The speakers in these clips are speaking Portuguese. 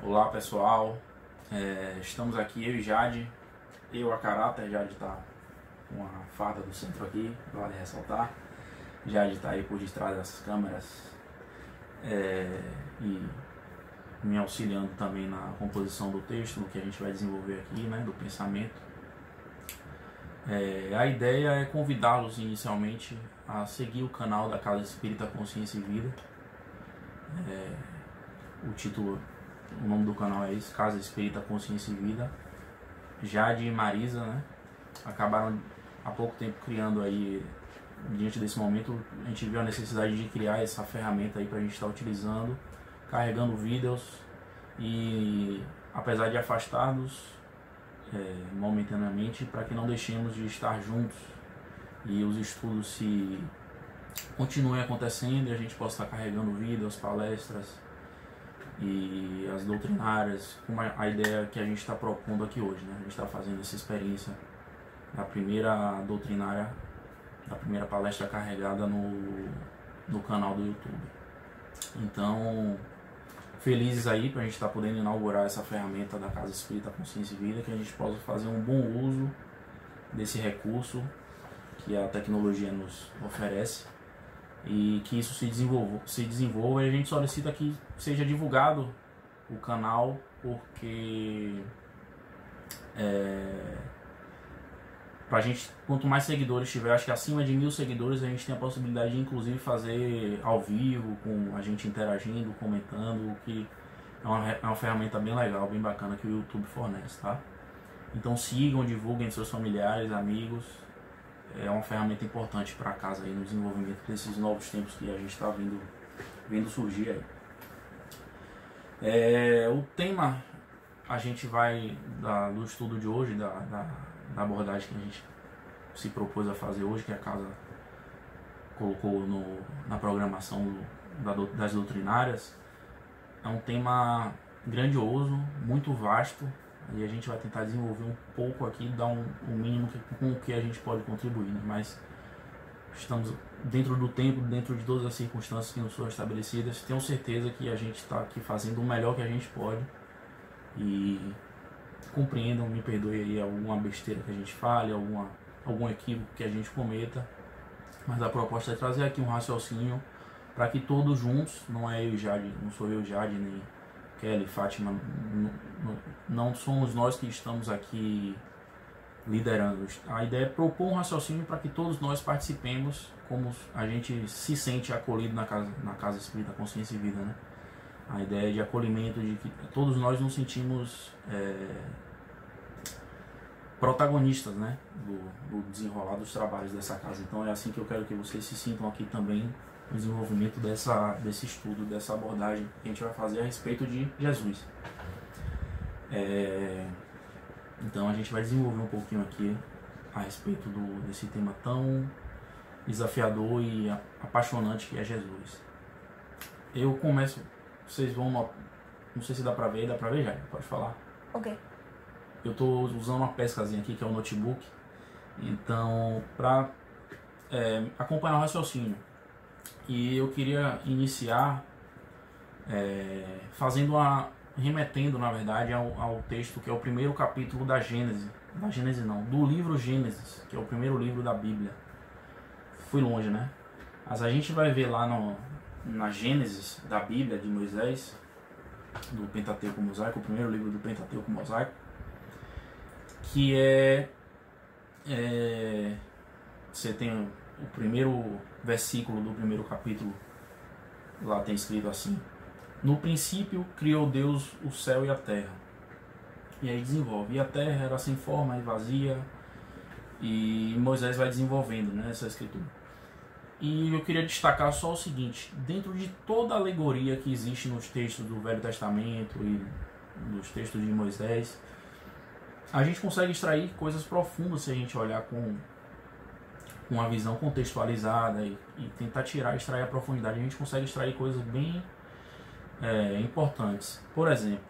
Olá pessoal, estamos aqui, eu e Jade, a caráter, Jade está com a farda do centro aqui, vale ressaltar. Jade está aí por detrás dessas câmeras e me auxiliando também na composição do texto, no que a gente vai desenvolver aqui, né, do pensamento. A ideia é convidá-los inicialmente a seguir o canal da Casa Espírita Consciência e Vida. O nome do canal é esse, Casa Espírita Consciência e Vida. Jade e Marisa, né, acabaram há pouco tempo criando aí, diante desse momento, a gente viu a necessidade de criar essa ferramenta aí para a gente estar utilizando, carregando vídeos e, apesar de afastados momentaneamente, para que não deixemos de estar juntos e os estudos se continuem acontecendo e a gente possa estar carregando vídeos, palestras e as doutrinárias, com a ideia que a gente está propondo aqui hoje, né? A gente está fazendo essa experiência da primeira doutrinária, da primeira palestra carregada no canal do YouTube. Então, felizes aí para a gente estar podendo inaugurar essa ferramenta da Casa Espírita Consciência e Vida, que a gente possa fazer um bom uso desse recurso que a tecnologia nos oferece e que isso se desenvolva, e a gente solicita que seja divulgado o canal, porque pra gente, quanto mais seguidores tiver, acho que acima de 1000 seguidores, a gente tem a possibilidade de inclusive fazer ao vivo, com a gente interagindo, comentando, o que é uma ferramenta bem legal, bem bacana que o YouTube fornece, tá? Então sigam, divulguem seus familiares, amigos. É uma ferramenta importante para a casa aí no desenvolvimento desses novos tempos que a gente está vendo surgir aí. O tema, a gente vai do estudo de hoje, da abordagem que a gente se propôs a fazer hoje, que a casa colocou na programação das doutrinárias. É um tema grandioso, muito vasto, e a gente vai tentar desenvolver um pouco aqui, dar um mínimo com o que a gente pode contribuir, né? Mas estamos dentro do tempo, dentro de todas as circunstâncias que nos foram estabelecidas. Tenho certeza que a gente está aqui fazendo o melhor que a gente pode, e compreendam, me perdoe aí alguma besteira que a gente fale, algum equívoco que a gente cometa, mas a proposta é trazer aqui um raciocínio para que todos juntos, não é eu e Jade, não sou eu, Jade, nem Kelly, Fátima, não somos nós que estamos aqui liderando. A ideia é propor um raciocínio para que todos nós participemos, como a gente se sente acolhido na Casa Espírita Consciência e Vida, né? A ideia de acolhimento, de que todos nós nos sentimos protagonistas, né, do desenrolar dos trabalhos dessa casa. Então é assim que eu quero que vocês se sintam aqui também, no desenvolvimento desse estudo, dessa abordagem que a gente vai fazer a respeito de Jesus. Então a gente vai desenvolver um pouquinho aqui a respeito desse tema tão desafiador e apaixonante que é Jesus. Eu começo, vocês vão, não sei se dá pra ver já, pode falar. Ok. Eu tô usando uma pescazinha aqui, que é o notebook, então para acompanhar o raciocínio. E eu queria iniciar remetendo, na verdade, ao texto que é o primeiro capítulo da Gênesis. Da Gênesis não, do livro Gênesis, que é o primeiro livro da Bíblia. Fui longe, né? Mas a gente vai ver lá na Gênesis da Bíblia de Moisés, do Pentateuco Mosaico, o primeiro livro do Pentateuco Mosaico, que você tem o primeiro versículo do primeiro capítulo, lá tem escrito assim: no princípio criou Deus o céu e a terra. E aí desenvolve, e a terra era sem forma e vazia, e Moisés vai desenvolvendo, né, essa escritura. E eu queria destacar só o seguinte: dentro de toda a alegoria que existe nos textos do Velho Testamento e nos textos de Moisés, a gente consegue extrair coisas profundas se a gente olhar com uma visão contextualizada e tentar extrair a profundidade. A gente consegue extrair coisas bem importantes. Por exemplo,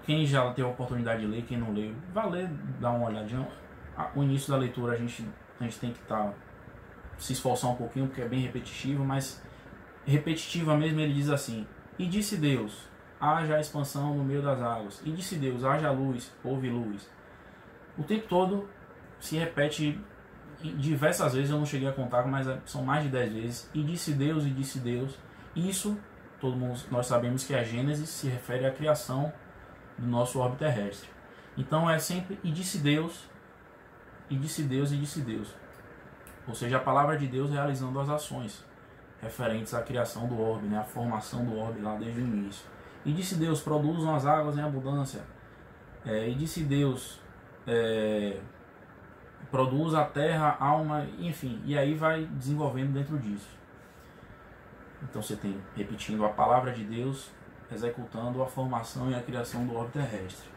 Quem já teve a oportunidade de ler, quem não leu, vai ler, dá uma olhadinha. O início da leitura a gente tem que se esforçar um pouquinho, porque é bem repetitivo, mas repetitiva mesmo. Ele diz assim: e disse Deus, haja expansão no meio das águas, e disse Deus, haja luz, houve luz. O tempo todo se repete diversas vezes, eu não cheguei a contar, mas são mais de 10 vezes. E disse Deus, e disse Deus. Isso, nós sabemos que a Gênesis se refere à criação do nosso orbe terrestre. Então é sempre e disse Deus, e disse Deus, e disse Deus. Ou seja, a palavra de Deus realizando as ações referentes à criação do orbe, né? A formação do orbe lá desde o início. E disse Deus, produzam as águas em abundância. E disse Deus, produz a terra, alma, enfim. E aí vai desenvolvendo dentro disso. Então você tem, repetindo, a palavra de Deus executando a formação e a criação do orbe terrestre.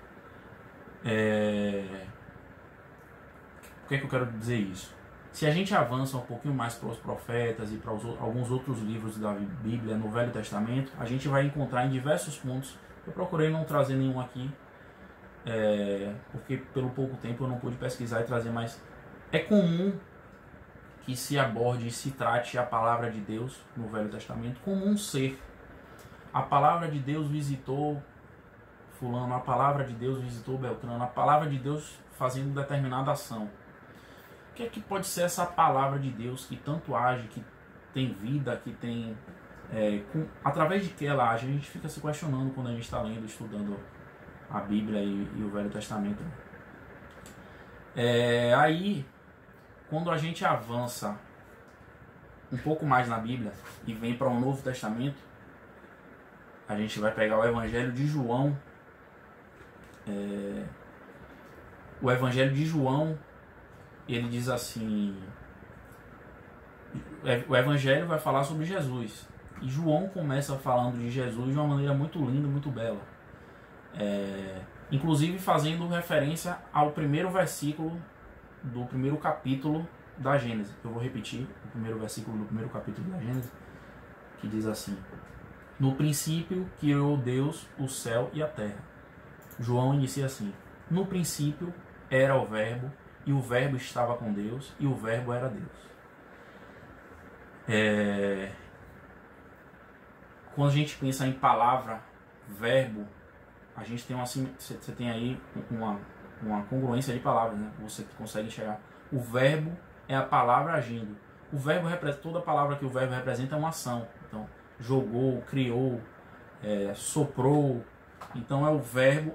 Por que é que eu quero dizer isso? Se a gente avança um pouquinho mais para os profetas e para alguns outros livros da Bíblia no Velho Testamento, a gente vai encontrar em diversos pontos. Eu procurei não trazer nenhum aqui, porque pelo pouco tempo eu não pude pesquisar e trazer, mas é comum que se aborde e se trate a palavra de Deus no Velho Testamento como um ser. A palavra de Deus visitou fulano, a palavra de Deus visitou Beltrano, a palavra de Deus fazendo determinada ação. O que é que pode ser essa palavra de Deus que tanto age, que tem vida, que tem... através de que ela age? A gente fica se questionando quando a gente está lendo, estudando a Bíblia e o Velho Testamento. Aí, quando a gente avança um pouco mais na Bíblia e vem para o Novo Testamento, a gente vai pegar o Evangelho de João. O Evangelho de João, ele diz assim, o Evangelho vai falar sobre Jesus, e João começa falando de Jesus de uma maneira muito linda, muito bela, inclusive fazendo referência ao primeiro versículo do primeiro capítulo da Gênesis. Eu vou repetir o primeiro versículo do primeiro capítulo da Gênesis, que diz assim: no princípio criou Deus o céu e a terra. João inicia assim: no princípio era o verbo, e o verbo estava com Deus, e o verbo era Deus. Quando a gente pensa em palavra, verbo, a gente tem você tem aí uma congruência de palavras, né? Você consegue enxergar. O verbo é a palavra agindo. O verbo representa, toda palavra que o verbo representa é uma ação. Então, jogou, criou, soprou. Então é o verbo,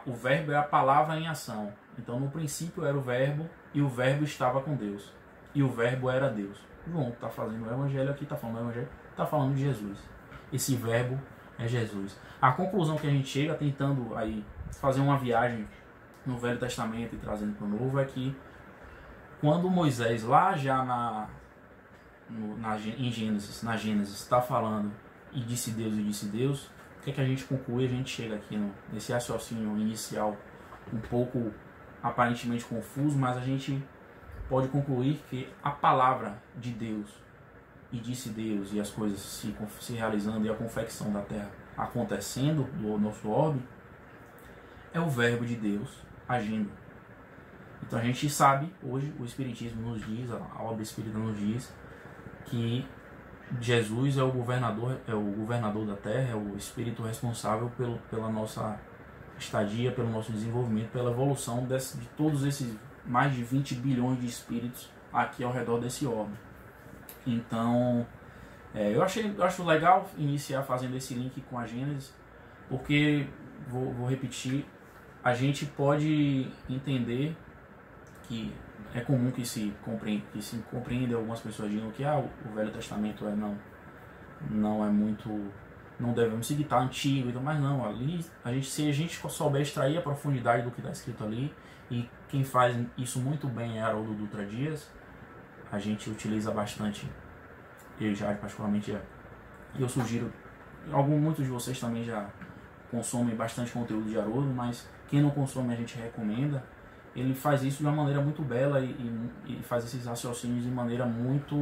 o verbo é a palavra em ação. Então no princípio era o verbo, e o verbo estava com Deus, e o verbo era Deus. João está fazendo o Evangelho aqui, está falando do Evangelho, está falando de Jesus. Esse verbo é Jesus. A conclusão que a gente chega, tentando aí fazer uma viagem no Velho Testamento e trazendo para o Novo, é que quando Moisés lá já em Gênesis, na Gênesis, está falando e disse Deus, o que é que a gente conclui? A gente chega aqui nesse raciocínio inicial um pouco aparentemente confuso, mas a gente pode concluir que a palavra de Deus e disse Deus, e as coisas se realizando, e a confecção da terra acontecendo do nosso orbe, é o verbo de Deus agindo. Então a gente sabe, hoje o Espiritismo nos diz, a obra espírita nos diz, que Jesus é o governador da terra, é o Espírito responsável pela nossa estadia, pelo nosso desenvolvimento, pela evolução de todos esses mais de 20 bilhões de espíritos aqui ao redor desse orbe. Então, eu acho legal iniciar fazendo esse link com a Gênesis, porque, vou repetir, a gente pode entender que é comum que se compreenda, algumas pessoas digam que o Velho Testamento não é muito, não devemos seguir, tá antigo, mas não, ali se a gente souber extrair a profundidade do que está escrito ali, e quem faz isso muito bem é Haroldo Dutra Dias, a gente utiliza bastante, eu já particularmente, e eu sugiro, muitos de vocês também já consomem bastante conteúdo de Haroldo, mas quem não consome a gente recomenda. Ele faz isso de uma maneira muito bela e faz esses raciocínios de maneira muito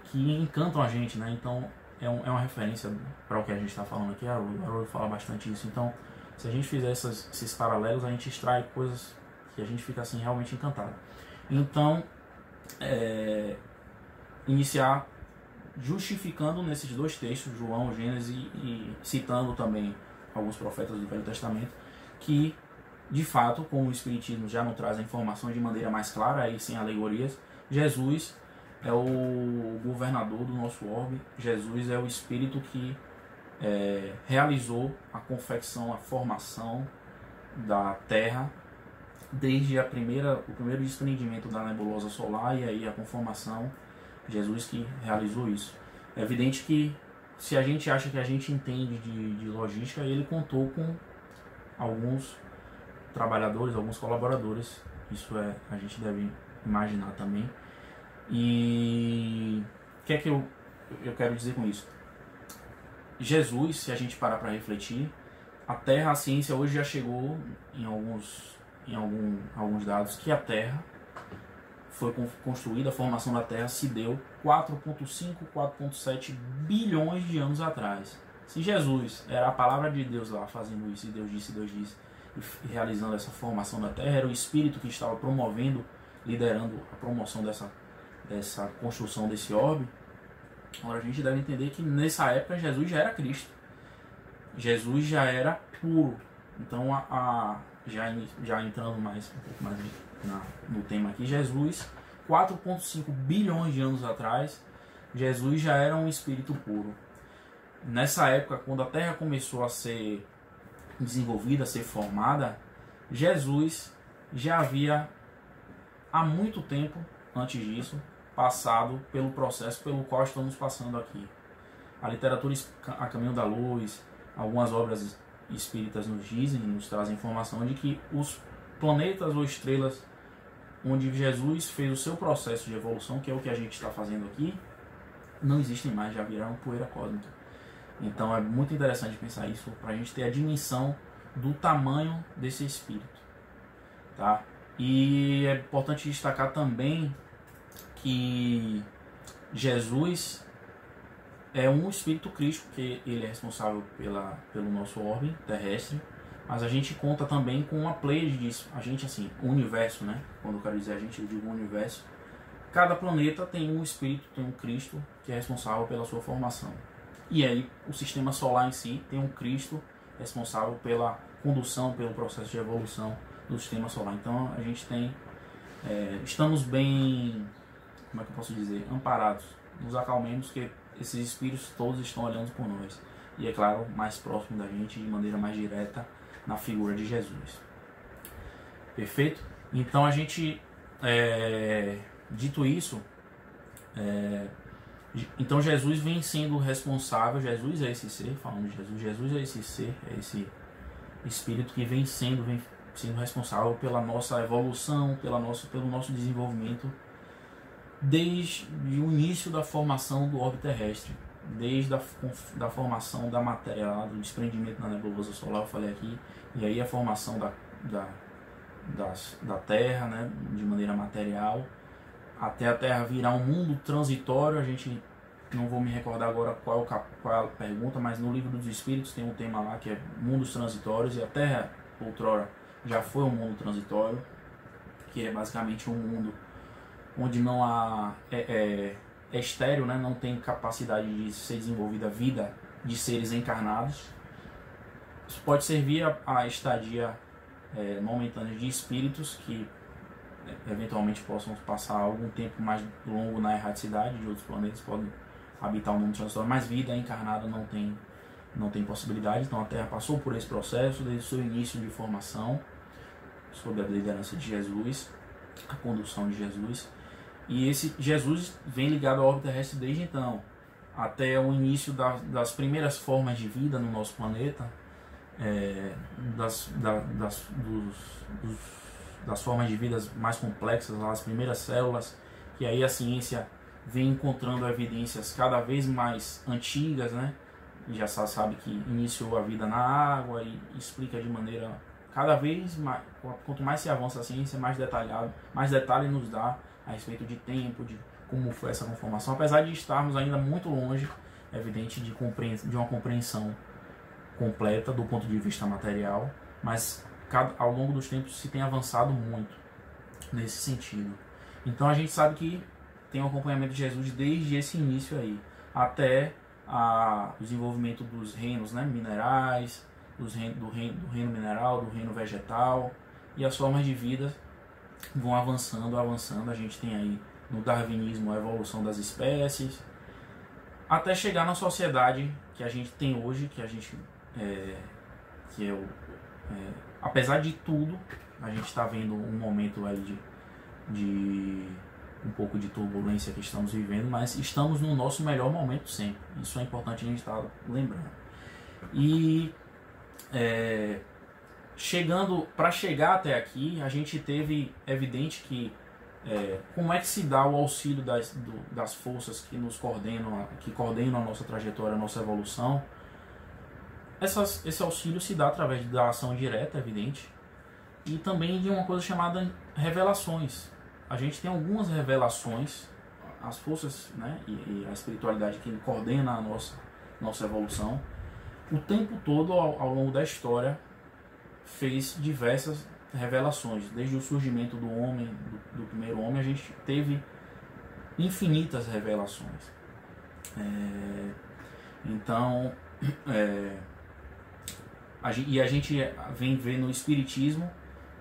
que encantam a gente, né? Então é uma referência para o que a gente está falando aqui. A Haroldo fala bastante isso. Então, se a gente fizer esses paralelos, a gente extrai coisas que a gente fica assim realmente encantado. Então, iniciar justificando nesses dois textos, João, Gênesis, e citando também alguns profetas do Velho Testamento, que de fato, como o Espiritismo já não traz a informação de maneira mais clara, aí sem alegorias, Jesus é o governador do nosso orbe. Jesus é o Espírito que realizou a confecção, a formação da Terra, desde o primeiro desprendimento da nebulosa solar, e aí a conformação, Jesus que realizou isso. É evidente que, se a gente acha que a gente entende de logística, ele contou com alguns trabalhadores, alguns colaboradores. Isso a gente deve imaginar também. E o que é que eu quero dizer com isso? Jesus, se a gente parar para refletir, a Terra, a ciência hoje já chegou em alguns dados que a Terra foi construída, a formação da Terra se deu 4,5, 4,7 bilhões de anos atrás. Se Jesus era a palavra de Deus lá fazendo isso, e Deus disse, e realizando essa formação da Terra, era o Espírito que estava promovendo, liderando a promoção dessa construção desse orbe. Agora a gente deve entender que nessa época Jesus já era Cristo. Jesus já era puro. Então, já entrando um pouco mais no tema aqui, Jesus, 4,5 bilhões de anos atrás, Jesus já era um espírito puro. Nessa época, quando a Terra começou a ser desenvolvida, a ser formada, Jesus já havia, há muito tempo antes disso, passado pelo processo pelo qual estamos passando aqui. A literatura A Caminho da Luz, algumas obras espíritas nos trazem informação de que os planetas ou estrelas onde Jesus fez o seu processo de evolução, que é o que a gente está fazendo aqui, não existem mais, já viraram poeira cósmica. Então é muito interessante pensar isso para a gente ter a dimensão do tamanho desse espírito, tá? E é importante destacar também que Jesus é um espírito crístico, que ele é responsável pelo nosso orbe terrestre, mas a gente conta também com uma pleiade disso. A gente, assim, o universo, né? Quando eu quero dizer a gente, eu digo o universo. Cada planeta tem um espírito, tem um Cristo que é responsável pela sua formação. E aí o sistema solar em si tem um Cristo responsável pela condução, pelo processo de evolução do sistema solar. Então a gente tem, estamos bem, como é que eu posso dizer, amparados. Nos acalmemos que esses espíritos todos estão olhando por nós. E é claro, mais próximo da gente, de maneira mais direta, na figura de Jesus. Perfeito? Então a gente, dito isso, então Jesus vem sendo responsável. Jesus é esse ser, falando de Jesus é esse ser, é esse espírito que vem sendo responsável pela nossa evolução, pelo nosso desenvolvimento, desde o início da formação do orbe terrestre, desde da formação da matéria, do desprendimento da nebulosa solar, eu falei aqui, e aí a formação da Terra, né, de maneira material, até a Terra virar um mundo transitório. A gente, não vou me recordar agora qual é a pergunta, mas no Livro dos Espíritos tem um tema lá que é mundos transitórios, e a Terra, outrora, já foi um mundo transitório, que é basicamente um mundo onde não há, é estéril, né? Não tem capacidade de ser desenvolvida vida de seres encarnados. Isso pode servir a estadia momentânea de espíritos que eventualmente possam passar algum tempo mais longo na erraticidade de outros planetas, podem habitar o mundo transitório, mas vida encarnada não tem possibilidade. Então a Terra passou por esse processo desde o seu início de formação, sob a liderança de Jesus, a condução de Jesus. E esse Jesus vem ligado ao orbe terrestre desde então, até o início das primeiras formas de vida no nosso planeta, das formas de vida mais complexas, as primeiras células, que aí a ciência vem encontrando evidências cada vez mais antigas, né? E já sabe que iniciou a vida na água, e explica de maneira cada vez mais. Quanto mais se avança a ciência, mais detalhe nos dá a respeito de tempo, de como foi essa conformação, apesar de estarmos ainda muito longe evidente de uma compreensão completa do ponto de vista material, mas ao longo dos tempos se tem avançado muito nesse sentido. Então a gente sabe que tem o acompanhamento de Jesus desde esse início aí, até o desenvolvimento dos reinos, né, minerais, do reino mineral, do reino vegetal, e as formas de vida vão avançando. A gente tem aí no darwinismo a evolução das espécies, até chegar na sociedade que a gente tem hoje, apesar de tudo, a gente está vendo um momento aí de um pouco de turbulência que estamos vivendo, mas estamos no nosso melhor momento sempre. Isso é importante a gente estar lembrando. E para chegar até aqui, a gente teve evidente que como é que se dá o auxílio das forças que nos coordenam, que coordenam a nossa trajetória, a nossa evolução. Esse auxílio se dá através da ação direta, evidente, e também de uma coisa chamada revelações. A gente tem algumas revelações, as forças, né, e a espiritualidade que coordena a nossa evolução, o tempo todo ao longo da história fez diversas revelações. Desde o surgimento do homem, do primeiro homem, a gente teve infinitas revelações. Então, a gente vem ver no Espiritismo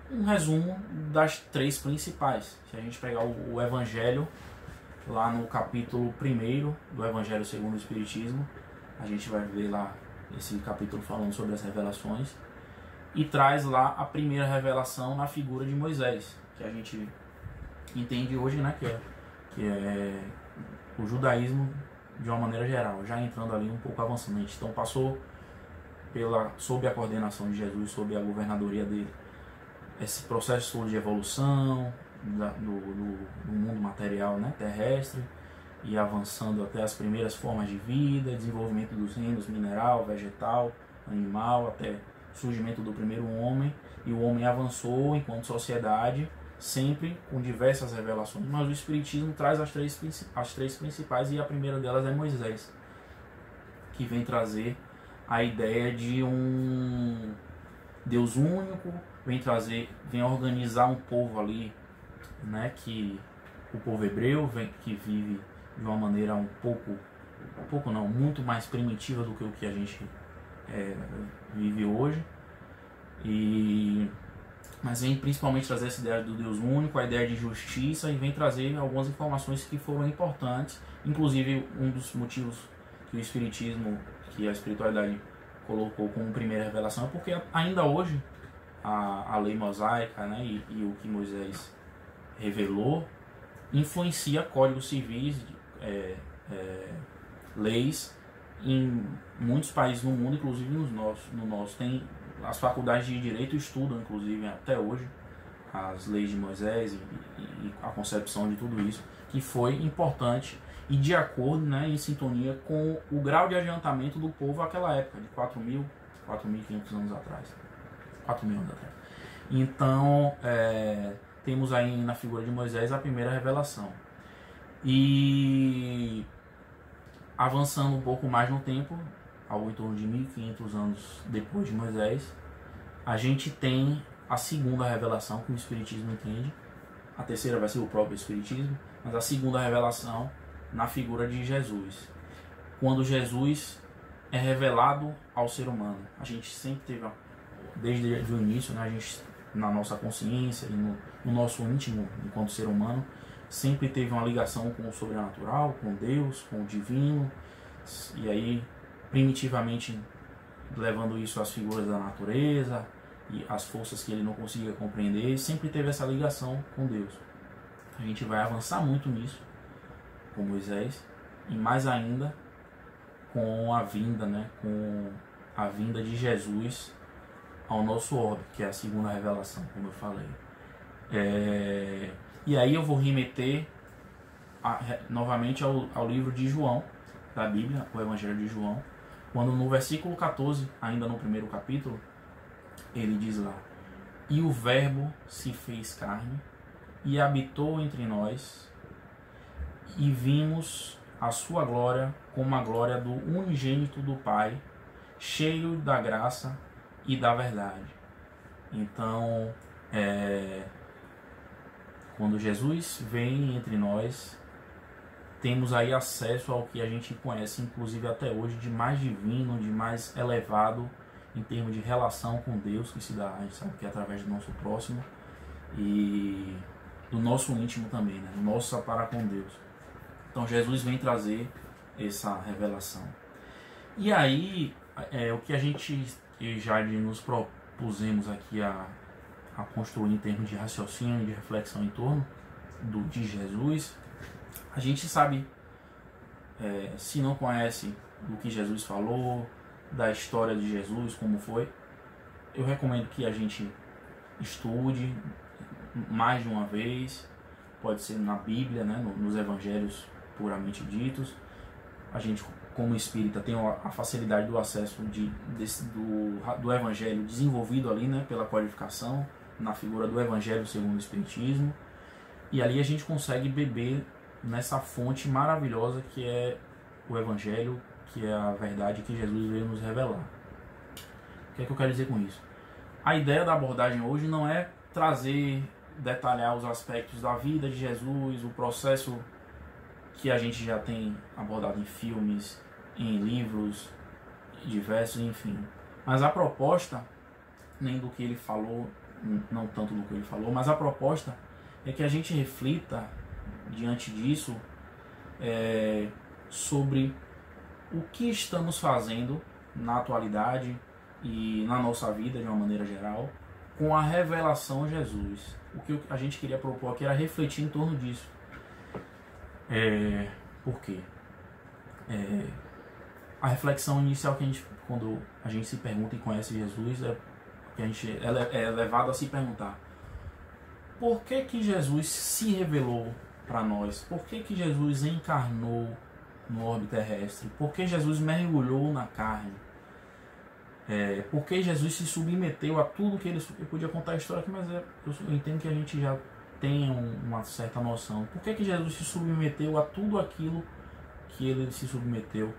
um resumo das três principais. Se a gente pegar o Evangelho, lá no capítulo 1 do Evangelho segundo o Espiritismo, a gente vai ver lá esse capítulo falando sobre as revelações, e traz lá a primeira revelação na figura de Moisés, que a gente entende hoje, né, que é o judaísmo de uma maneira geral, já entrando ali um pouco avançando. Então passou sob a coordenação de Jesus, sob a governadoria dele, esse processo todo de evolução do mundo material, né, terrestre, e avançando até as primeiras formas de vida, desenvolvimento dos reinos mineral, vegetal, animal, até o surgimento do primeiro homem. E o homem avançou enquanto sociedade, sempre com diversas revelações, mas o Espiritismo traz as três principais, e a primeira delas é Moisés, que vem trazer a ideia de um Deus único, vem organizar um povo ali, né, que o povo hebreu que vive de uma maneira muito mais primitiva do que o que a gente vive hoje, mas vem principalmente trazer essa ideia do Deus único, a ideia de justiça, e vem trazer algumas informações que foram importantes. Inclusive, um dos motivos que o Espiritismo, que a espiritualidade colocou como primeira revelação, é porque ainda hoje a lei mosaica, né, e o que Moisés revelou influencia códigos civis, leis em muitos países no mundo, inclusive no nosso. Tem as faculdades de direito estudam, inclusive até hoje, as leis de Moisés e a concepção de tudo isso, que foi importante e de acordo, né, em sintonia com o grau de adiantamento do povo naquela época, de 4.500 anos atrás. 4.000 anos atrás. Então, temos aí na figura de Moisés a primeira revelação. E avançando um pouco mais no tempo, ao em torno de 1.500 anos depois de Moisés, a gente tem a segunda revelação que o Espiritismo entende. A terceira vai ser o próprio Espiritismo, mas a segunda revelação na figura de Jesus. Quando Jesus é revelado ao ser humano, a gente sempre teve, desde o início, né, a gente, na nossa consciência e no nosso íntimo, enquanto ser humano, sempre teve uma ligação com o sobrenatural, com Deus, com o divino, e aí primitivamente levando isso às figuras da natureza e às forças que ele não conseguia compreender, sempre teve essa ligação com Deus. A gente vai avançar muito nisso com Moisés, e mais ainda com a vinda, né, com a vinda de Jesus ao nosso orbe, que é a segunda revelação, como eu falei. E aí eu vou remeter novamente ao livro de João, da Bíblia, o Evangelho de João, quando no versículo 14, ainda no primeiro capítulo, ele diz lá: "E o Verbo se fez carne e habitou entre nós, e vimos a sua glória como a glória do unigênito do Pai, cheio da graça e da verdade. Então, quando Jesus vem entre nós, temos aí acesso ao que a gente conhece, inclusive até hoje, de mais divino, de mais elevado em termos de relação com Deus, que se dá, a gente sabe que é através do nosso próximo e do nosso íntimo também, né? Nossa para com Deus. Então Jesus vem trazer essa revelação. E aí, o que a gente já nos propusemos aqui a construir em termos de raciocínio, de reflexão em torno de Jesus, a gente sabe, se não conhece do que Jesus falou, da história de Jesus, como foi, eu recomendo que a gente estude mais de uma vez, pode ser na Bíblia, né, nos evangelhos puramente ditos. A gente, como espírita, tem a facilidade do acesso do evangelho desenvolvido ali, né, pela codificação, na figura do evangelho segundo o espiritismo, e ali a gente consegue beber nessa fonte maravilhosa que é o evangelho, que é a verdade que Jesus veio nos revelar. O que é que eu quero dizer com isso? A ideia da abordagem hoje não é detalhar os aspectos da vida de Jesus, o processo que a gente já tem abordado em filmes, em livros diversos, enfim. Mas a proposta, nem do que ele falou, não tanto do que ele falou, mas a proposta é que a gente reflita diante disso sobre o que estamos fazendo na atualidade e na nossa vida de uma maneira geral com a revelação de Jesus. O que a gente queria propor aqui era refletir em torno disso. Por quê? A reflexão inicial quando a gente se pergunta e conhece Jesus, que a gente é levado a se perguntar: por que que Jesus se revelou para nós? Por que que Jesus encarnou no orbe terrestre? Por que Jesus mergulhou na carne? Por que Jesus se submeteu a tudo que ele... Eu podia contar a história aqui, mas eu entendo que a gente já tem uma certa noção. Por que que Jesus se submeteu a tudo aquilo que ele se submeteu?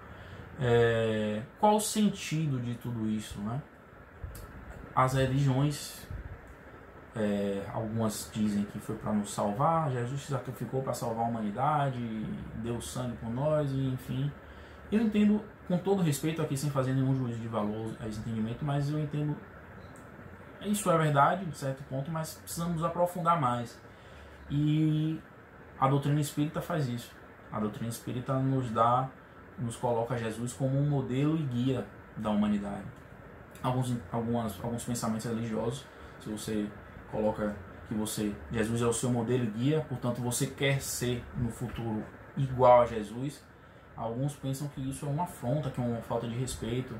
Qual o sentido de tudo isso, né? As religiões, algumas dizem que foi para nos salvar, Jesus se sacrificou para salvar a humanidade, deu sangue por nós, e enfim. Eu entendo, com todo respeito aqui, sem fazer nenhum juízo de valor a esse entendimento, mas eu entendo, isso é verdade, de certo ponto, mas precisamos aprofundar mais. E a doutrina espírita faz isso. A doutrina espírita nos coloca Jesus como um modelo e guia da humanidade. Alguns pensamentos religiosos, se você coloca que Jesus é o seu modelo e guia, portanto você quer ser no futuro igual a Jesus, alguns pensam que isso é uma afronta, que é uma falta de respeito,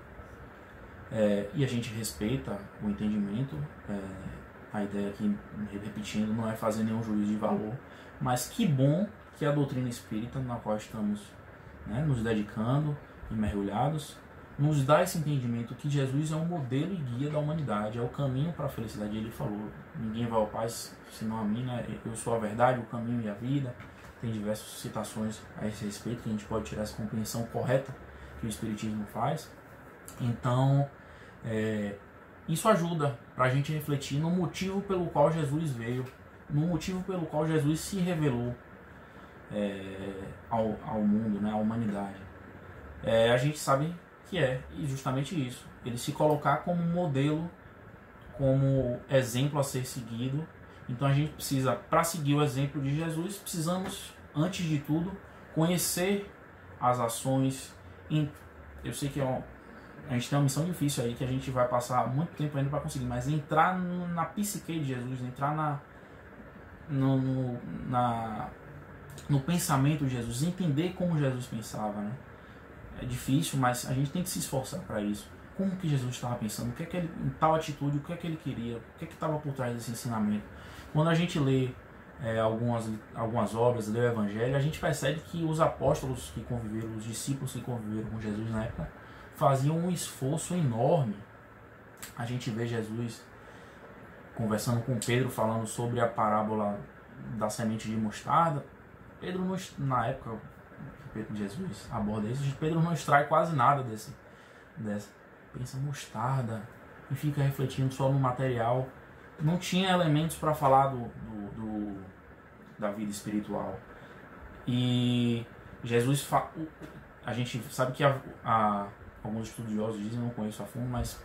e a gente respeita o entendimento. A ideia aqui, repetindo, não é fazer nenhum juízo de valor, mas que bom que a doutrina espírita, na qual estamos, né, nos dedicando e mergulhados, nos dá esse entendimento que Jesus é um modelo e guia da humanidade, é o caminho para a felicidade. Ele falou: ninguém vai ao Pai senão a mim, né? Eu sou a verdade, o caminho e a vida. Tem diversas citações a esse respeito, que a gente pode tirar essa compreensão correta que o Espiritismo faz. Então, isso ajuda para a gente refletir no motivo pelo qual Jesus veio, no motivo pelo qual Jesus se revelou ao mundo, né, à humanidade. A gente sabe que justamente isso, ele se colocar como modelo, como exemplo a ser seguido. Então a gente precisa, para seguir o exemplo de Jesus, precisamos, antes de tudo, conhecer as ações. Eu sei que a gente tem uma missão difícil aí, que a gente vai passar muito tempo ainda para conseguir, mas entrar na psique de Jesus, entrar no pensamento de Jesus, entender como Jesus pensava, né? É difícil, mas a gente tem que se esforçar para isso. Como que Jesus estava pensando? O que é que ele, em tal atitude, o que é que ele queria? O que é que estava por trás desse ensinamento? Quando a gente lê algumas obras, lê o Evangelho, a gente percebe que os apóstolos que conviveram, os discípulos que conviveram com Jesus na época, faziam um esforço enorme. A gente vê Jesus conversando com Pedro, falando sobre a parábola da semente de mostarda. Pedro, na época, Jesus aborda isso. Pedro não extrai quase nada dessa. Pensa mostarda e fica refletindo só no material. Não tinha elementos para falar da vida espiritual. E Jesus, a gente sabe que alguns estudiosos dizem, não conheço a fundo, mas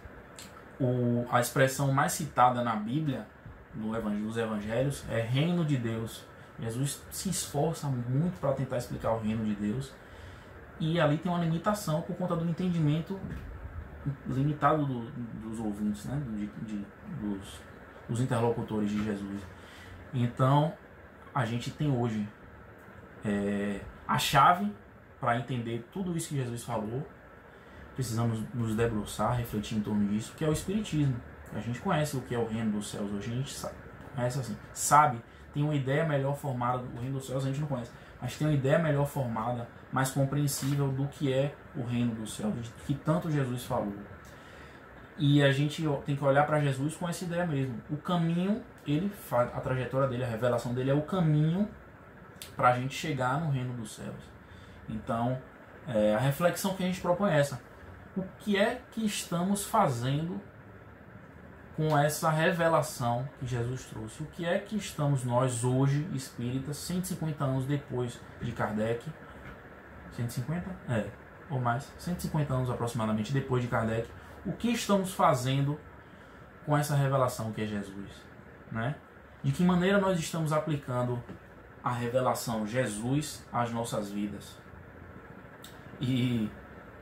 a expressão mais citada na Bíblia, nos evangelhos, é reino de Deus. Jesus se esforça muito para tentar explicar o reino de Deus, e ali tem uma limitação por conta do entendimento limitado dos ouvintes, né? dos interlocutores de Jesus. Então a gente tem hoje a chave para entender tudo isso que Jesus falou. Precisamos nos debruçar, refletir em torno disso, que é o Espiritismo. A gente conhece o que é o reino dos céus hoje, a gente conhece assim, sabe, tem uma ideia melhor formada do reino dos céus, a gente não conhece, mas tem uma ideia melhor formada, mais compreensível do que é o reino dos céus, que tanto Jesus falou. E a gente tem que olhar para Jesus com essa ideia mesmo. O caminho, a trajetória dele, a revelação dele é o caminho para a gente chegar no reino dos céus. Então, a reflexão que a gente propõe é essa. O que é que estamos fazendo com essa revelação que Jesus trouxe? O que é que estamos nós hoje, espíritas, 150 anos depois de Kardec, 150? Ou mais, 150 anos aproximadamente depois de Kardec, o que estamos fazendo com essa revelação que é Jesus? Né? De que maneira nós estamos aplicando a revelação Jesus às nossas vidas? E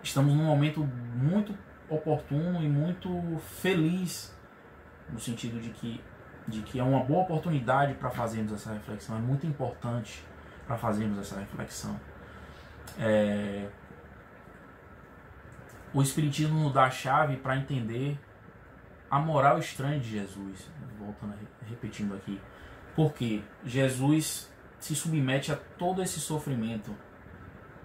estamos num momento muito oportuno e muito feliz, no sentido de que é uma boa oportunidade para fazermos essa reflexão, é muito importante para fazermos essa reflexão. O Espiritismo nos dá a chave para entender a moral estranha de Jesus, voltando, repetindo aqui, porque Jesus se submete a todo esse sofrimento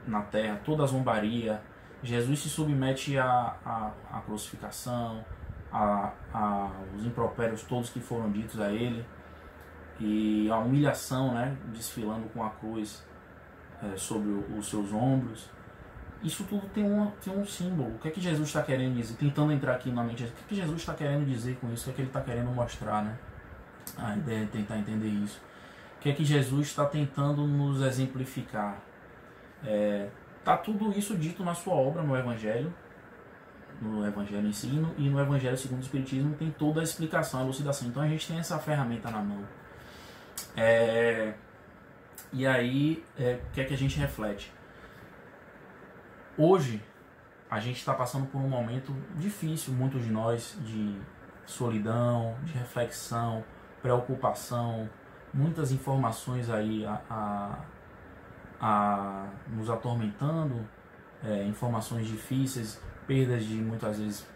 na terra, toda a zombaria. Jesus se submete à crucificação, aos impropérios todos que foram ditos a ele, e a humilhação, né, desfilando com a cruz sobre os seus ombros. Isso tudo tem um símbolo. O que é que Jesus está querendo dizer? Tentando entrar aqui na mente, o que é que Jesus está querendo dizer com isso? O que é que ele está querendo mostrar, né? A ideia é tentar entender isso. O que é que Jesus está tentando nos exemplificar? Tá tudo isso dito na sua obra, no Evangelho em si, e no Evangelho segundo o Espiritismo tem toda a explicação, a elucidação. Então a gente tem essa ferramenta na mão. E aí, o que é que a gente reflete? Hoje, a gente está passando por um momento difícil, muitos de nós, de solidão, de reflexão, preocupação, muitas informações aí nos atormentando, informações difíceis, perdas de muitas vezes,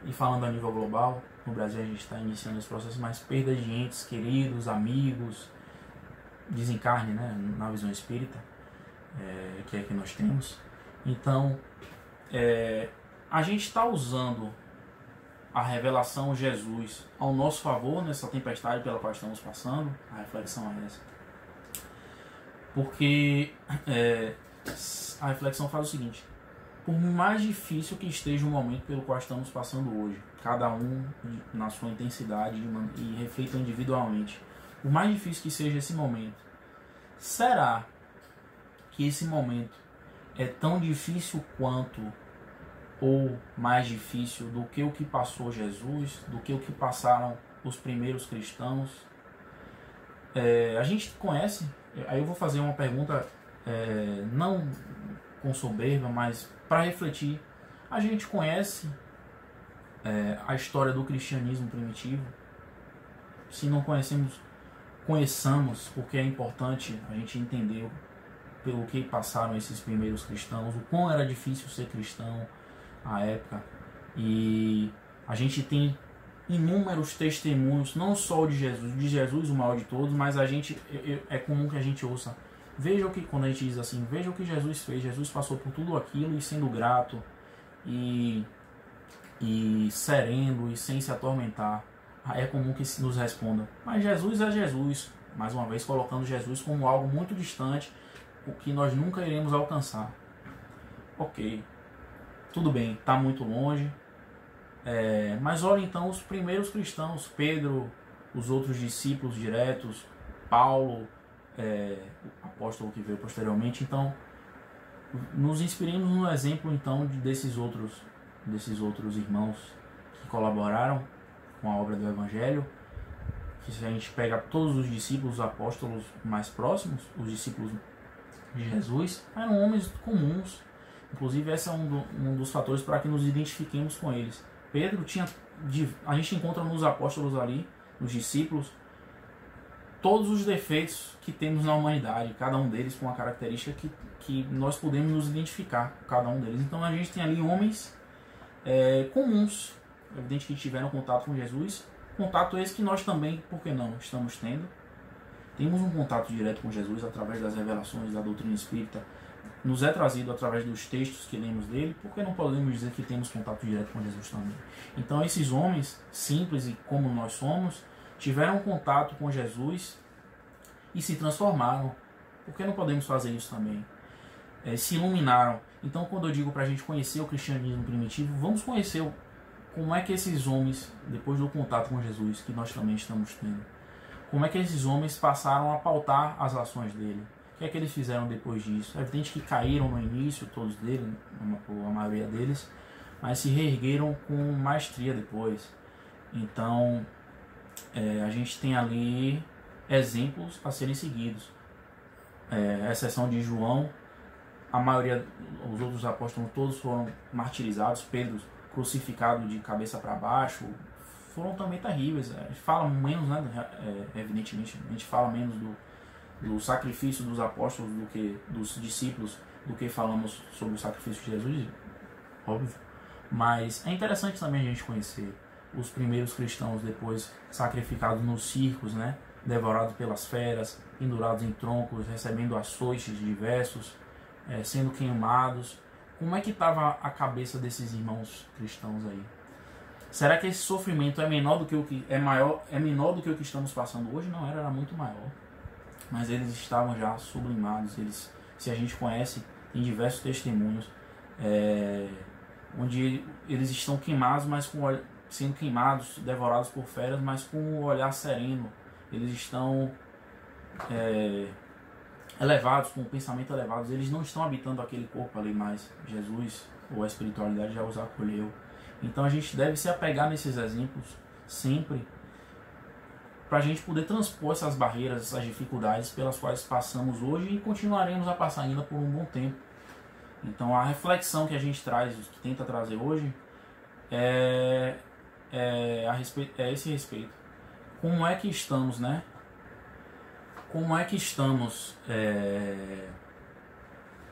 e falando a nível global, no Brasil a gente está iniciando esse processo, mas perdas de entes queridos, amigos, desencarne, né, na visão espírita, que é que nós temos. Então, a gente está usando a revelação Jesus ao nosso favor nessa tempestade pela qual estamos passando. A reflexão é essa. Porque a reflexão faz o seguinte: por mais difícil que esteja o momento pelo qual estamos passando hoje, cada um na sua intensidade e reflita individualmente, por mais difícil que seja esse momento, será que esse momento é tão difícil quanto ou mais difícil do que o que passou Jesus, do que o que passaram os primeiros cristãos? A gente conhece, aí eu vou fazer uma pergunta não com soberba, mas para refletir. A gente conhece a história do cristianismo primitivo? Se não conhecemos, conheçamos, porque é importante a gente entender pelo que passaram esses primeiros cristãos, o quão era difícil ser cristão à época. E a gente tem inúmeros testemunhos, não só de Jesus o maior de todos, mas é comum que a gente ouça: veja o que, quando a gente diz assim, veja o que Jesus fez, Jesus passou por tudo aquilo e sendo grato e sereno e sem se atormentar. É comum que nos respondam: mas Jesus é Jesus, mais uma vez colocando Jesus como algo muito distante, o que nós nunca iremos alcançar. Ok, tudo bem, está muito longe, mas olha então os primeiros cristãos, Pedro, os outros discípulos diretos, Paulo, o apóstolo que veio posteriormente. Então, nos inspiremos no exemplo então desses outros irmãos que colaboraram com a obra do Evangelho. Que se a gente pega todos os discípulos, os apóstolos mais próximos, os discípulos de Jesus, eram homens comuns. Inclusive esse é um dos fatores para que nos identifiquemos com eles. Pedro tinha, a gente encontra nos apóstolos ali, nos discípulos, todos os defeitos que temos na humanidade, cada um deles com uma característica que nós podemos nos identificar com cada um deles. Então a gente tem ali homens comuns, evidente que tiveram contato com Jesus, contato esse que nós também, por que não, estamos tendo. Temos um contato direto com Jesus através das revelações da doutrina espírita, nos é trazido através dos textos que lemos dele, porque não podemos dizer que temos contato direto com Jesus também. Então esses homens, simples e como nós somos, tiveram contato com Jesus e se transformaram. Por que não podemos fazer isso também? Se iluminaram. Então quando eu digo para a gente conhecer o cristianismo primitivo, vamos conhecer como é que esses homens, depois do contato com Jesus, que nós também estamos tendo, como é que esses homens passaram a pautar as ações dele. O que é que eles fizeram depois disso? É evidente que caíram no início, todos deles, a maioria deles, mas se reergueram com maestria depois. Então, a gente tem ali exemplos a serem seguidos. A exceção de João, a maioria, os outros apóstolos todos foram martirizados, Pedro crucificado de cabeça para baixo, foram também terríveis. A gente fala menos, né, evidentemente, a gente fala menos do sacrifício dos apóstolos do que dos discípulos, do que falamos sobre o sacrifício de Jesus, óbvio. Mas é interessante também a gente conhecer os primeiros cristãos depois sacrificados nos circos, né, devorados pelas feras, pendurados em troncos, recebendo açoites diversos, sendo queimados. Como é que estava a cabeça desses irmãos cristãos aí? Será que esse sofrimento é menor do que o que menor do que o que estamos passando hoje? Não, era muito maior. Mas eles estavam já sublimados. Eles, se a gente conhece, tem diversos testemunhos onde eles estão queimados, mas sendo queimados, devorados por feras, mas com um olhar sereno. Eles estão elevados, com o pensamento elevado. Eles não estão habitando aquele corpo ali mais. Jesus ou a espiritualidade já os acolheu. Então a gente deve se apegar nesses exemplos sempre, para a gente poder transpor essas barreiras, essas dificuldades pelas quais passamos hoje e continuaremos a passar ainda por um bom tempo. Então a reflexão que a gente traz, que tenta trazer hoje, é esse respeito. Como é que estamos, né? Como é que estamos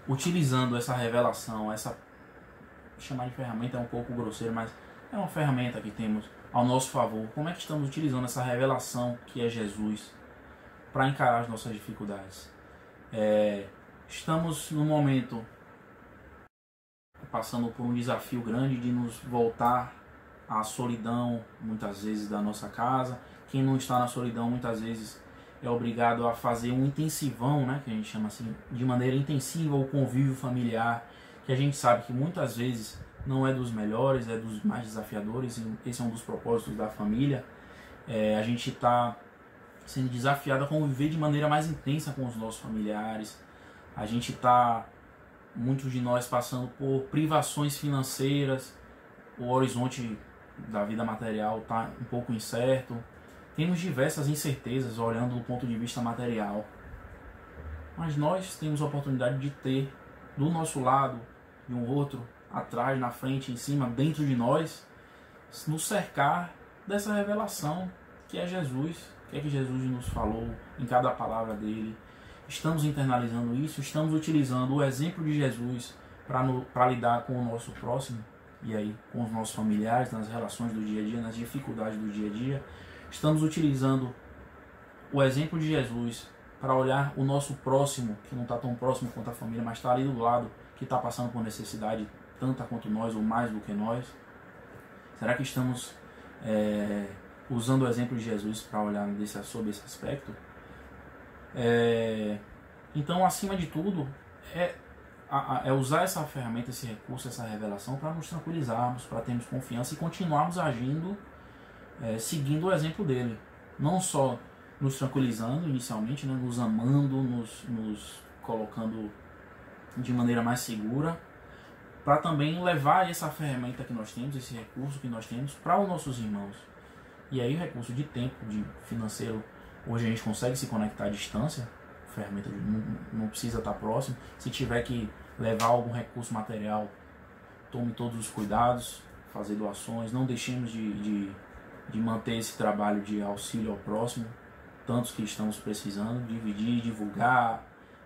utilizando essa revelação, chamar de ferramenta é um pouco grosseiro, mas é uma ferramenta que temos ao nosso favor. Como é que estamos utilizando essa revelação que é Jesus para encarar as nossas dificuldades? Estamos num momento passando por um desafio grande de nos voltar à solidão, muitas vezes, da nossa casa. Quem não está na solidão, muitas vezes, é obrigado a fazer um intensivão, né, que a gente chama assim, de maneira intensiva, o convívio familiar, que a gente sabe que muitas vezes não é dos melhores, é dos mais desafiadores, e esse é um dos propósitos da família. A gente está sendo desafiado a conviver de maneira mais intensa com os nossos familiares. A gente está, muitos de nós, passando por privações financeiras, o horizonte da vida material está um pouco incerto. Temos diversas incertezas olhando do ponto de vista material. Mas nós temos a oportunidade de ter do nosso lado, de um outro, atrás, na frente, em cima, dentro de nós, nos cercar dessa revelação que é Jesus, que é que Jesus nos falou em cada palavra dele. Estamos internalizando isso, estamos utilizando o exemplo de Jesus para lidar com o nosso próximo, e aí com os nossos familiares, nas relações do dia a dia, nas dificuldades do dia a dia. Estamos utilizando o exemplo de Jesus para olhar o nosso próximo, que não está tão próximo quanto a família, mas está ali do lado, que está passando por necessidade tanta quanto nós ou mais do que nós. Será que estamos usando o exemplo de Jesus para olhar sobre esse aspecto? Então, acima de tudo, é usar essa ferramenta, esse recurso, essa revelação para nos tranquilizarmos, para termos confiança e continuarmos agindo, seguindo o exemplo dele. Não só nos tranquilizando inicialmente, né, nos amando, nos colocando de maneira mais segura, para também levar essa ferramenta que nós temos, esse recurso que nós temos, para os nossos irmãos. E aí o recurso de tempo, de financeiro, hoje a gente consegue se conectar à distância, a ferramenta não precisa estar próximo. Se tiver que levar algum recurso material, tome todos os cuidados, fazer doações, não deixemos de manter esse trabalho de auxílio ao próximo, tantos que estamos precisando, dividir, divulgar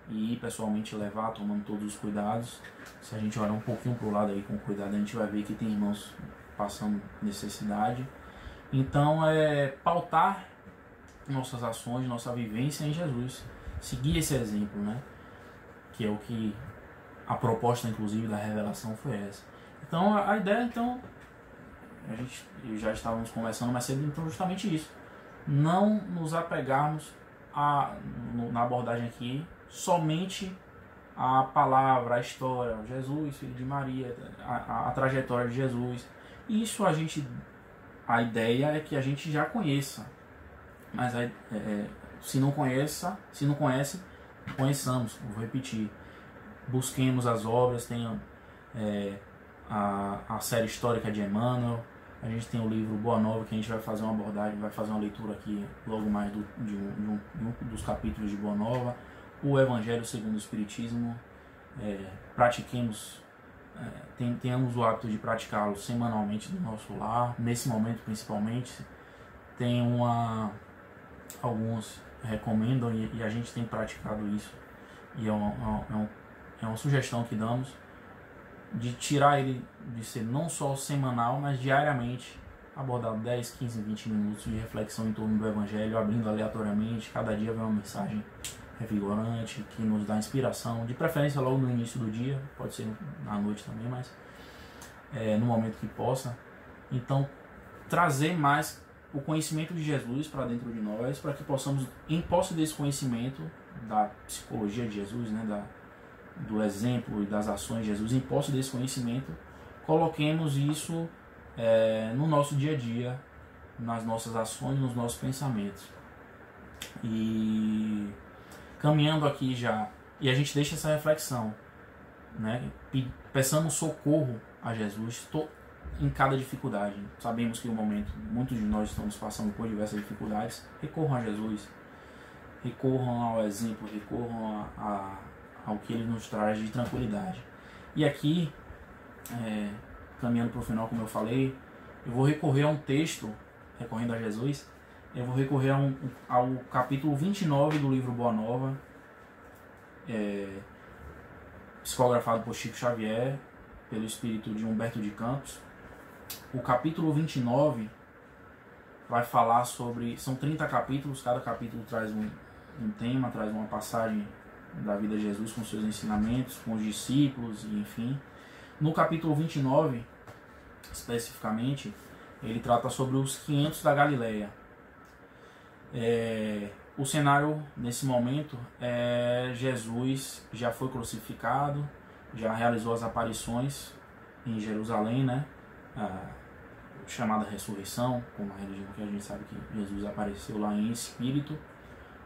e ir pessoalmente levar, tomando todos os cuidados. Se a gente olhar um pouquinho para o lado aí com cuidado, a gente vai ver que tem irmãos passando necessidade. Então pautar nossas ações, nossa vivência em Jesus, seguir esse exemplo, né? Que é o que a proposta, inclusive, da revelação foi essa. Então a ideia, já estávamos conversando mais cedo, então justamente isso. Não nos apegarmos na abordagem aqui somente a palavra, a história, Jesus, filho de Maria, a trajetória de Jesus. Isso a ideia é que a gente já conheça, mas se não conhece, conheçamos. Vou repetir, busquemos as obras. Tem a série histórica de Emmanuel, a gente tem o livro Boa Nova, que a gente vai fazer uma abordagem, vai fazer uma leitura aqui logo mais de um dos capítulos de Boa Nova. O Evangelho segundo o Espiritismo, pratiquemos, tenhamos o hábito de praticá-lo semanalmente no nosso lar, nesse momento principalmente. Tem alguns recomendam e a gente tem praticado isso, e é uma sugestão que damos, de tirar ele de ser não só semanal, mas diariamente, abordar 10, 15, 20 minutos de reflexão em torno do Evangelho, abrindo aleatoriamente, cada dia vem uma mensagem revigorante, que nos dá inspiração, de preferência logo no início do dia, pode ser à noite também, mas no momento que possa. Então, trazer mais o conhecimento de Jesus para dentro de nós, para que possamos, em posse desse conhecimento, da psicologia de Jesus, né, do exemplo e das ações de Jesus, em posse desse conhecimento, coloquemos isso no nosso dia a dia, nas nossas ações, nos nossos pensamentos. E caminhando aqui já, e a gente deixa essa reflexão, né? Peçamos socorro a Jesus em cada dificuldade. Sabemos que no momento muitos de nós estamos passando por diversas dificuldades. Recorram a Jesus, recorram ao exemplo, recorram ao que Ele nos traz de tranquilidade. E aqui, caminhando para o final, como eu falei, eu vou recorrer a um texto, recorrendo a Jesus, eu vou recorrer ao capítulo 29 do livro Boa Nova, psicografado por Chico Xavier, pelo espírito de Humberto de Campos. O capítulo 29 vai falar sobre... São 30 capítulos, cada capítulo traz um tema, traz uma passagem da vida de Jesus com seus ensinamentos, com os discípulos, e enfim. No capítulo 29, especificamente, ele trata sobre os 500 da Galileia. O cenário, nesse momento, Jesus já foi crucificado, já realizou as aparições em Jerusalém, né? A chamada ressurreição, como a religião que a gente sabe que Jesus apareceu lá em espírito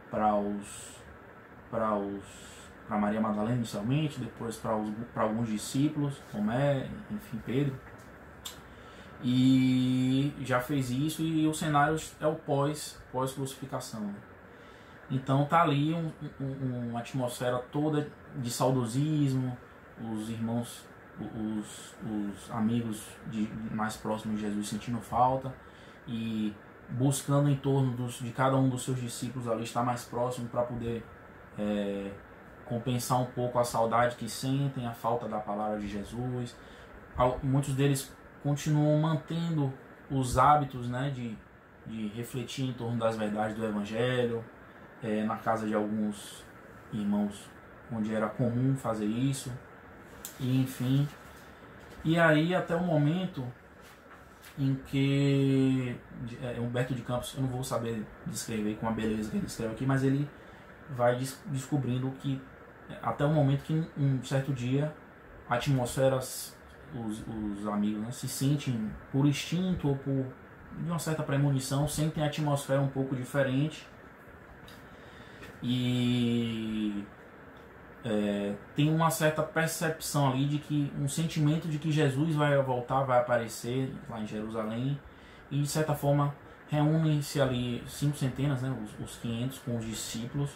para Maria Madalena inicialmente, depois para alguns discípulos, Tomé, enfim, Pedro. E já fez isso, e o cenário é o pós-crucificação. Então tá ali uma atmosfera toda de saudosismo, os irmãos, os amigos mais próximos de Jesus sentindo falta e buscando em torno de cada um dos seus discípulos ali estar mais próximo para poder compensar um pouco a saudade que sentem, a falta da palavra de Jesus. Muitos deles continuam mantendo os hábitos, né, de refletir em torno das verdades do Evangelho, na casa de alguns irmãos onde era comum fazer isso, e enfim. E aí até o momento em que Humberto de Campos, eu não vou saber descrever com a beleza que ele escreve aqui, mas ele vai descobrindo que até o momento que um certo dia a atmosfera, os amigos, né, se sentem por instinto ou por de uma certa premonição, sentem a atmosfera um pouco diferente e tem uma certa percepção ali de que um sentimento de que Jesus vai voltar, vai aparecer lá em Jerusalém, e de certa forma reúnem-se ali 5 centenas, né, os 500 com os discípulos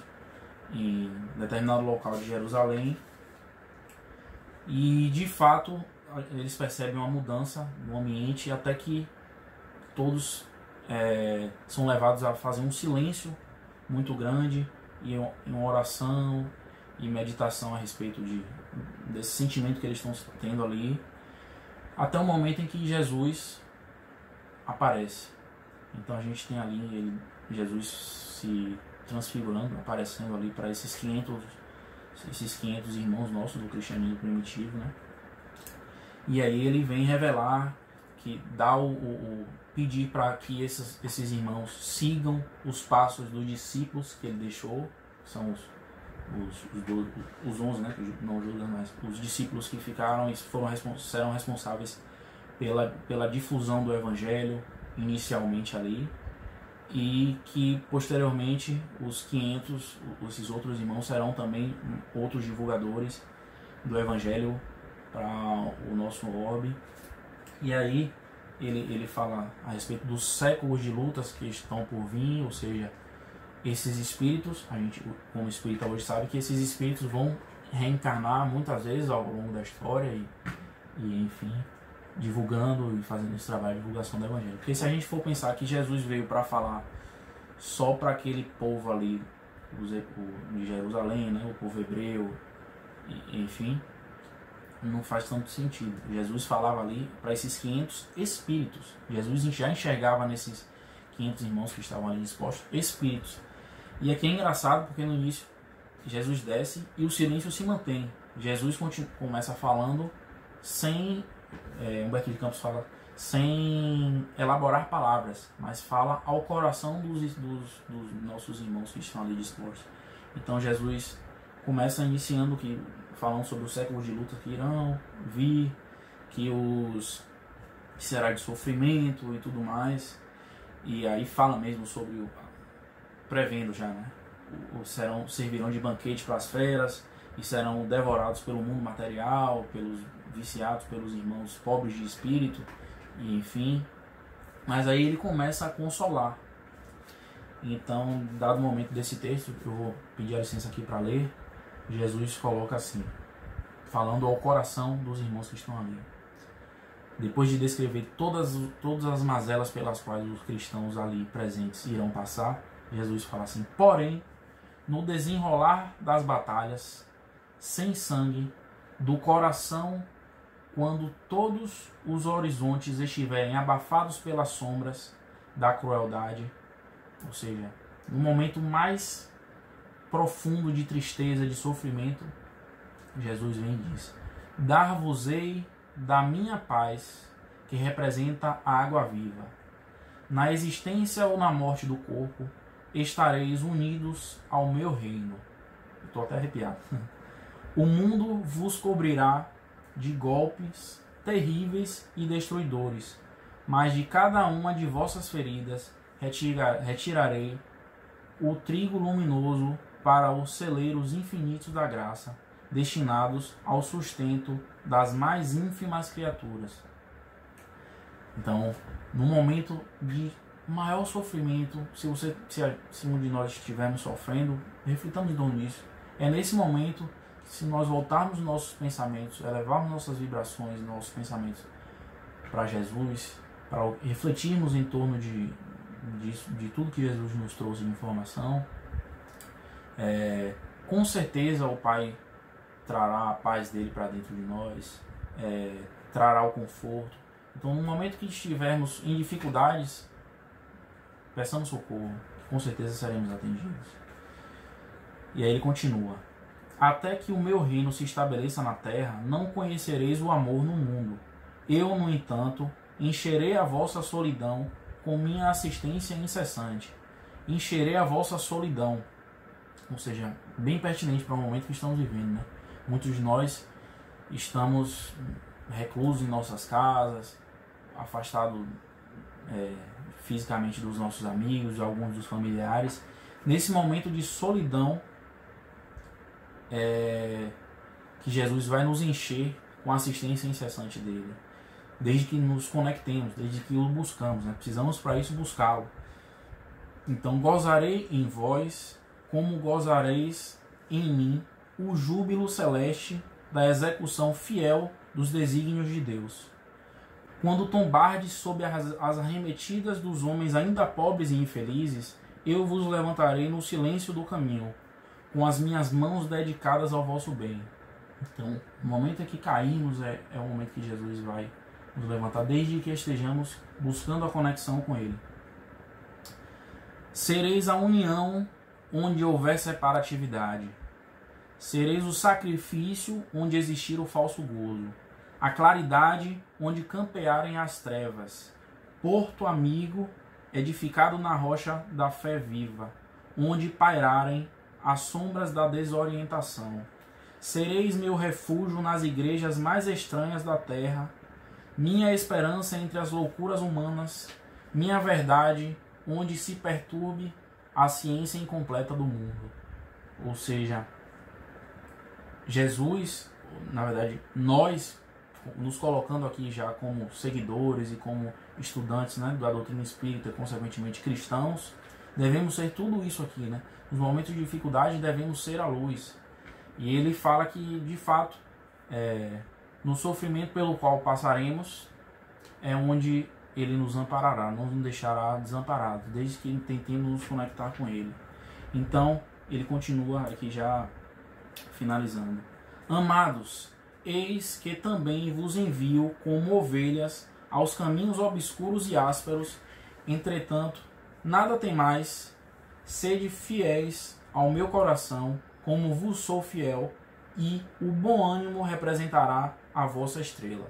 em determinado local de Jerusalém, e de fato eles percebem uma mudança no ambiente até que todos são levados a fazer um silêncio muito grande e uma oração e meditação a respeito desse sentimento que eles estão tendo ali, até o momento em que Jesus aparece. Então a gente tem ali Jesus se transfigurando, aparecendo ali para esses 500 irmãos nossos do cristianismo primitivo, né? E aí ele vem revelar, que dá pedir para que esses irmãos sigam os passos dos discípulos que ele deixou, que são os 11, né, que não Judas, mas os discípulos que ficaram e serão responsáveis pela difusão do evangelho inicialmente ali, e que posteriormente os 500, esses outros irmãos, serão também outros divulgadores do evangelho para o nosso orbe. E aí ele fala a respeito dos séculos de lutas que estão por vir, ou seja, esses espíritos, a gente como espírita hoje sabe que esses espíritos vão reencarnar muitas vezes ao longo da história e enfim, divulgando e fazendo esse trabalho de divulgação do evangelho. Porque se a gente for pensar que Jesus veio para falar só para aquele povo ali de Jerusalém, né, o povo hebreu, enfim, não faz tanto sentido. Jesus falava ali para esses 500 espíritos. Jesus já enxergava nesses 500 irmãos que estavam ali dispostos espíritos. E aqui é engraçado porque no início Jesus desce e o silêncio se mantém. Jesus começa falando sem, Humberto de Campos fala, sem elaborar palavras, mas fala ao coração dos nossos irmãos que estão ali dispostos. Então Jesus começa iniciando falando sobre os séculos de luta que irão vir, que será de sofrimento e tudo mais, e aí fala mesmo sobre prevendo já, né? Servirão de banquete para as feras e serão devorados pelo mundo material, pelos viciados, pelos irmãos pobres de espírito, e enfim. Mas aí ele começa a consolar. Então, dado o momento desse texto, eu vou pedir a licença aqui para ler. Jesus coloca assim, falando ao coração dos irmãos que estão ali. Depois de descrever todas as mazelas pelas quais os cristãos ali presentes irão passar, Jesus fala assim: porém, no desenrolar das batalhas, sem sangue, do coração, quando todos os horizontes estiverem abafados pelas sombras da crueldade, ou seja, no momento mais profundo de tristeza, de sofrimento, Jesus vem e diz: dar-vos-ei da minha paz, que representa a água viva. Na existência ou na morte do corpo, estareis unidos ao meu reino. Estou até arrepiado. O mundo vos cobrirá de golpes terríveis e destruidores, mas de cada uma de vossas feridas retirarei o trigo luminoso para os celeiros infinitos da graça, destinados ao sustento das mais ínfimas criaturas. Então, no momento de maior sofrimento, se um de nós estivermos sofrendo, reflitamos em torno disso. É nesse momento, se nós voltarmos nossos pensamentos, elevarmos nossas vibrações, nossos pensamentos para Jesus, para refletirmos em torno de tudo que Jesus nos trouxe de informação, com certeza o Pai trará a paz dele para dentro de nós, trará o conforto. Então, no momento que estivermos em dificuldades, peçamos socorro, que com certeza seremos atendidos. E aí ele continua: até que o meu reino se estabeleça na terra, não conhecereis o amor no mundo. Eu, no entanto, encherei a vossa solidão com minha assistência incessante. Encherei a vossa solidão. ou seja, bem pertinente para o momento que estamos vivendo, né? Muitos de nós estamos reclusos em nossas casas, afastados fisicamente dos nossos amigos, de alguns dos familiares. Nesse momento de solidão, que Jesus vai nos encher com a assistência incessante dele, desde que nos conectemos, desde que o buscamos, né? Precisamos para isso buscá-lo. Então, gozarei em vós, como gozareis em mim, o júbilo celeste da execução fiel dos desígnios de Deus. Quando tombardes sob as arremetidas dos homens ainda pobres e infelizes, eu vos levantarei no silêncio do caminho, com as minhas mãos dedicadas ao vosso bem. Então, o momento em que caímos é o momento que Jesus vai nos levantar, desde que estejamos buscando a conexão com Ele. Sereis a união onde houver separatividade. Sereis o sacrifício onde existir o falso gozo. A claridade onde campearem as trevas. Porto amigo edificado na rocha da fé viva, onde pairarem as sombras da desorientação. Sereis meu refúgio nas igrejas mais estranhas da terra, minha esperança entre as loucuras humanas, minha verdade onde se perturbe a ciência incompleta do mundo. Ou seja, Jesus, na verdade, nós, nos colocando aqui já como seguidores e como estudantes, né, da doutrina espírita e, consequentemente, cristãos, devemos ser tudo isso aqui, né? Nos momentos de dificuldade devemos ser a luz. E ele fala que, de fato, no sofrimento pelo qual passaremos, é onde ele nos amparará, não nos deixará desamparados, desde que tentemos nos conectar com ele. Então, ele continua aqui já finalizando. Amados, eis que também vos envio como ovelhas aos caminhos obscuros e ásperos, entretanto, nada temais, sede fiéis ao meu coração, como vos sou fiel, e o bom ânimo representará a vossa estrela.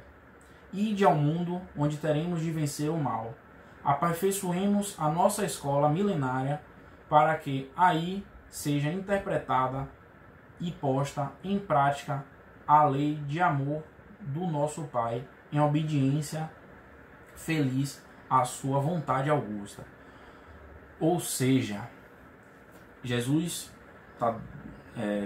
Ide ao mundo, onde teremos de vencer o mal. Aperfeiçoemos a nossa escola milenária, para que aí seja interpretada e posta em prática a lei de amor do nosso Pai, em obediência feliz à sua vontade augusta. Ou seja, Jesus está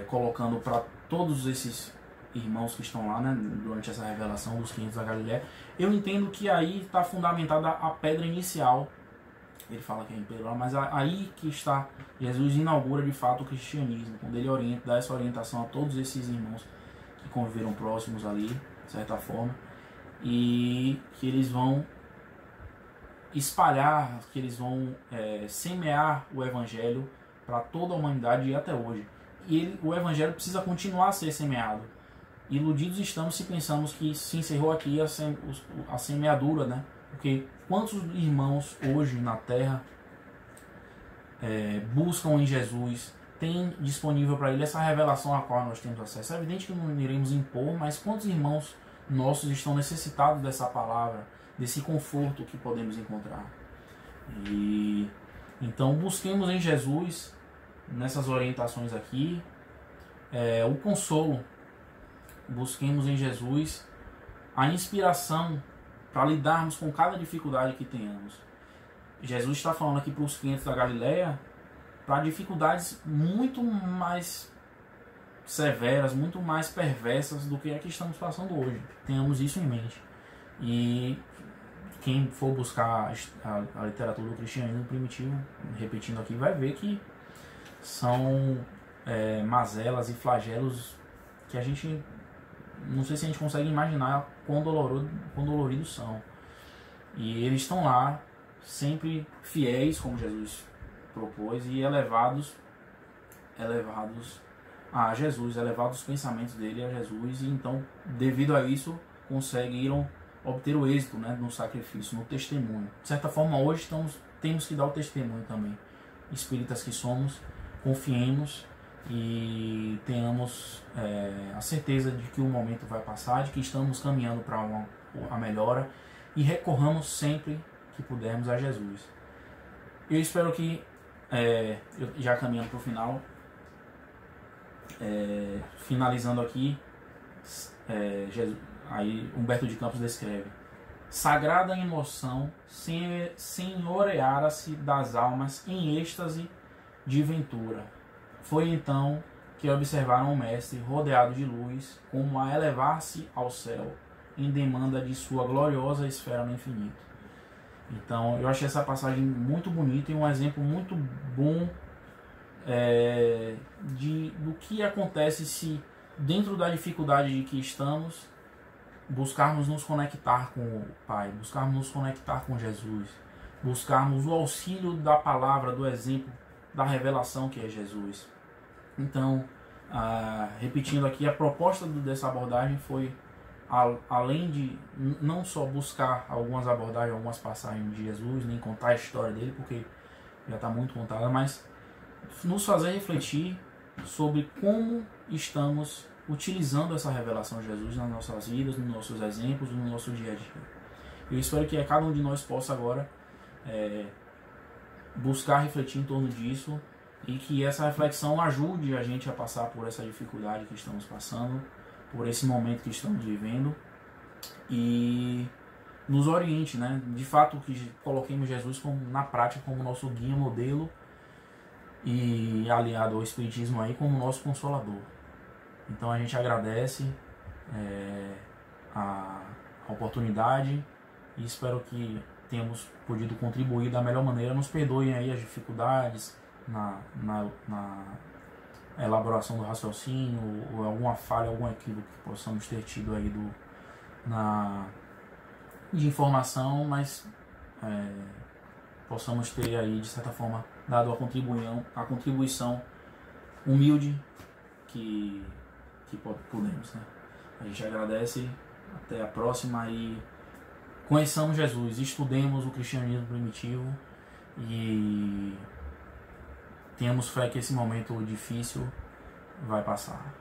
colocando para todos esses irmãos que estão lá, né, durante essa revelação dos 500 da Galiléia, eu entendo que aí está fundamentada a pedra inicial. Ele fala que é imperial, mas aí que está, Jesus inaugura de fato o cristianismo, quando ele dá essa orientação a todos esses irmãos que conviveram próximos ali, de certa forma, e que eles vão espalhar, que eles vão semear o evangelho para toda a humanidade e até hoje. E o evangelho precisa continuar a ser semeado. Iludidos estamos se pensamos que se encerrou aqui a semeadura, né? Porque quantos irmãos hoje na Terra buscam em Jesus, tem disponível para ele essa revelação a qual nós temos acesso? É evidente que não iremos impor, mas quantos irmãos nossos estão necessitados dessa palavra, desse conforto que podemos encontrar? E então busquemos em Jesus, nessas orientações aqui, o consolo. Busquemos em Jesus a inspiração para lidarmos com cada dificuldade que tenhamos. Jesus está falando aqui para os 500 da Galiléia para dificuldades muito mais severas, muito mais perversas do que a que estamos passando hoje. Tenhamos isso em mente. E quem for buscar a literatura do cristianismo primitivo, repetindo aqui, vai ver que são mazelas e flagelos que a gente não sei se a gente consegue imaginar quão doloridos são. E eles estão lá, sempre fiéis, como Jesus propôs, e elevados a Jesus, elevados os pensamentos dele a Jesus, e então, devido a isso, conseguiram obter o êxito, né, no sacrifício, no testemunho. De certa forma, hoje temos que dar o testemunho também. Espíritas que somos, confiemos e tenhamos a certeza de que o momento vai passar, de que estamos caminhando para a melhora, e recorramos sempre que pudermos a Jesus. Eu espero que, já caminhando para o final, Finalizando aqui, aí Humberto de Campos descreve: sagrada emoção senhoreara-se das almas em êxtase de ventura. Foi então que observaram o mestre rodeado de luz, como a elevar-se ao céu em demanda de sua gloriosa esfera no infinito. Então eu achei essa passagem muito bonita e um exemplo muito bom do que acontece se, dentro da dificuldade de que estamos, buscarmos nos conectar com o Pai, buscarmos nos conectar com Jesus, buscarmos o auxílio da palavra, do exemplo, da revelação que é Jesus. Então, repetindo aqui, a proposta dessa abordagem foi, além de não só buscar algumas abordagens, algumas passagens de Jesus, nem contar a história dele, porque já está muito contada, mas nos fazer refletir sobre como estamos utilizando essa revelação de Jesus nas nossas vidas, nos nossos exemplos, no nosso dia a dia. Eu espero que cada um de nós possa agora buscar refletir em torno disso e que essa reflexão ajude a gente a passar por essa dificuldade que estamos passando, por esse momento que estamos vivendo, e nos oriente, né? De fato, que coloquemos Jesus na prática como nosso guia, modelo, e aliado ao Espiritismo aí como nosso consolador. Então a gente agradece a oportunidade e espero que tenhamos podido contribuir da melhor maneira. Nos perdoem aí as dificuldades na elaboração do raciocínio, ou alguma falha, algum equívoco que possamos ter tido aí de informação, mas possamos ter aí, de certa forma, dado a contribuição humilde que podemos, né? A gente agradece, até a próxima, e conheçamos Jesus, estudemos o cristianismo primitivo e tenhamos fé que esse momento difícil vai passar.